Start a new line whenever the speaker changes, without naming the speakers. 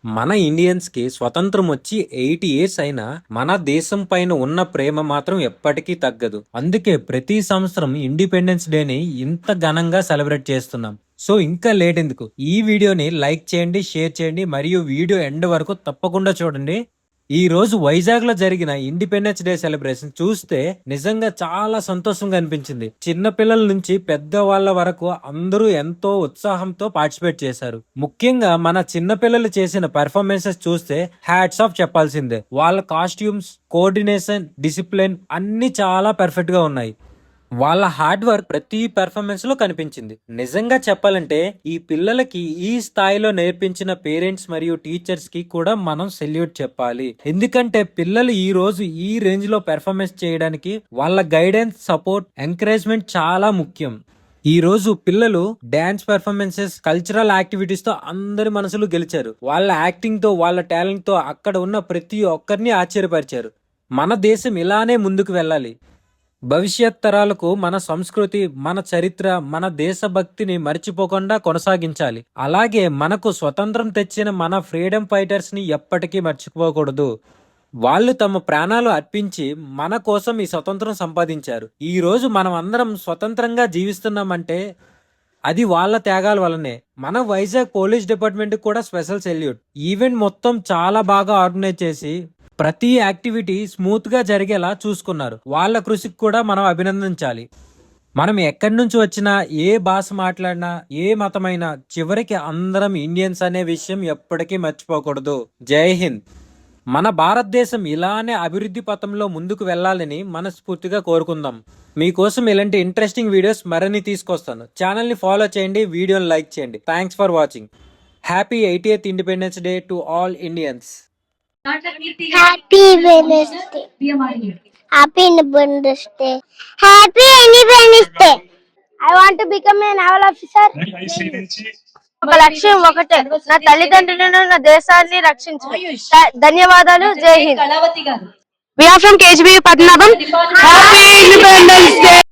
మన ఇండియన్స్ కి స్వతంత్రం వచ్చి 80 ఇయర్స్ అయినా మన దేశం పైన ఉన్న ప్రేమ మాత్రం ఎప్పటికీ తగ్గదు. అందుకే ప్రతి సంవత్సరం ఇండిపెండెన్స్ డేని ఇంత ఘనంగా సెలబ్రేట్ చేస్తున్నాం. సో ఇంకా లేట్ ఎందుకు, ఈ వీడియోని లైక్ చేయండి, షేర్ చేయండి మరియు వీడియో ఎండ్ వరకు తప్పకుండా చూడండి. ఈ రోజు వైజాగ్ లో జరిగిన ఇండిపెండెన్స్ డే సెలబ్రేషన్ చూస్తే నిజంగా చాలా సంతోషంగా అనిపించింది. చిన్న పిల్లల నుంచి పెద్ద వాళ్ళ వరకు అందరూ ఎంతో ఉత్సాహంతో పార్టిసిపేట్ చేశారు. ముఖ్యంగా మన చిన్న పిల్లలు చేసిన పెర్ఫార్మెన్సెస్ చూస్తే హ్యాట్స్ ఆఫ్ చెప్పాల్సిందే. వాళ్ళ కాస్ట్యూమ్స్, కోఆర్డినేషన్, డిసిప్లిన్ అన్ని చాలా పర్ఫెక్ట్ గా ఉన్నాయి. వాళ్ళ హార్డ్ వర్క్ ప్రతి పెర్ఫార్మెన్స్ లో కనిపించింది. నిజంగా చెప్పాలంటే ఈ పిల్లలకి ఈ స్థాయిలో నేర్పించిన పేరెంట్స్ మరియు టీచర్స్ కి కూడా మనం సెల్యూట్ చెప్పాలి. ఎందుకంటే పిల్లలు ఈ రోజు ఈ రేంజ్ లో పెర్ఫార్మెన్స్ చేయడానికి వాళ్ళ గైడెన్స్, సపోర్ట్, ఎంకరేజ్మెంట్ చాలా ముఖ్యం. ఈ రోజు పిల్లలు డాన్స్ పెర్ఫార్మెన్సెస్, కల్చరల్ యాక్టివిటీస్ తో అందరి మనసులు గెలిచారు. వాళ్ళ యాక్టింగ్ తో, వాళ్ళ టాలెంట్ తో అక్కడ ఉన్న ప్రతి ఒక్కరిని ఆశ్చర్యపరిచారు. మన దేశం ఇలానే ముందుకు వెళ్ళాలి. భవిష్యత్ తరాలకు మన సంస్కృతి, మన చరిత్ర, మన దేశభక్తిని మర్చిపోకుండా కొనసాగించాలి. అలాగే మనకు స్వతంత్రం తెచ్చిన మన ఫ్రీడమ్ ఫైటర్స్ ని ఎప్పటికీ మర్చిపోకూడదు. వాళ్ళు తమ ప్రాణాలు అర్పించి మన కోసం ఈ స్వతంత్రం సంపాదించారు. ఈ రోజు మనం అందరం స్వతంత్రంగా జీవిస్తున్నామంటే అది వాళ్ళ త్యాగాల వల్లనే. మన వైజాగ్ పోలీస్ డిపార్ట్మెంట్ కూడా స్పెషల్ సెల్యూట్. ఈవెంట్ మొత్తం చాలా బాగా ఆర్గనైజ్ చేసి ప్రతి యాక్టివిటీ స్మూత్ గా జరిగేలా చూసుకున్నారు. వాళ్ళ కృషికి కూడా మనం అభినందించాలి. మనం ఎక్కడి నుంచి వచ్చినా, ఏ భాష మాట్లాడినా, ఏ మతమైనా, చివరికి అందరం ఇండియన్స్ అనే విషయం ఎప్పటికీ మర్చిపోకూడదు. జై హింద్. మన భారతదేశం ఇలానే అభివృద్ధి పథంలో ముందుకు వెళ్ళాలని మనస్ఫూర్తిగా కోరుకుందాం. మీకోసం ఇలాంటి ఇంట్రెస్టింగ్ వీడియోస్ మరిన్ని తీసుకొస్తాను. ఛానల్ని ఫాలో చేయండి, వీడియోని లైక్ చేయండి. Thanks for watching. Happy 80th independence day to all Indians.
Happy Wednesday. Happy Independence Day. Happy Independence Day. I want to become a naval officer. ఒక లక్ష్యం ఒకటే, నా తల్లిదండ్రులను, నా దేశాన్ని రక్షించడం. ధన్యవాదాలు. జై Hind. We are from KGB Padmanabham. Happy Independence Day.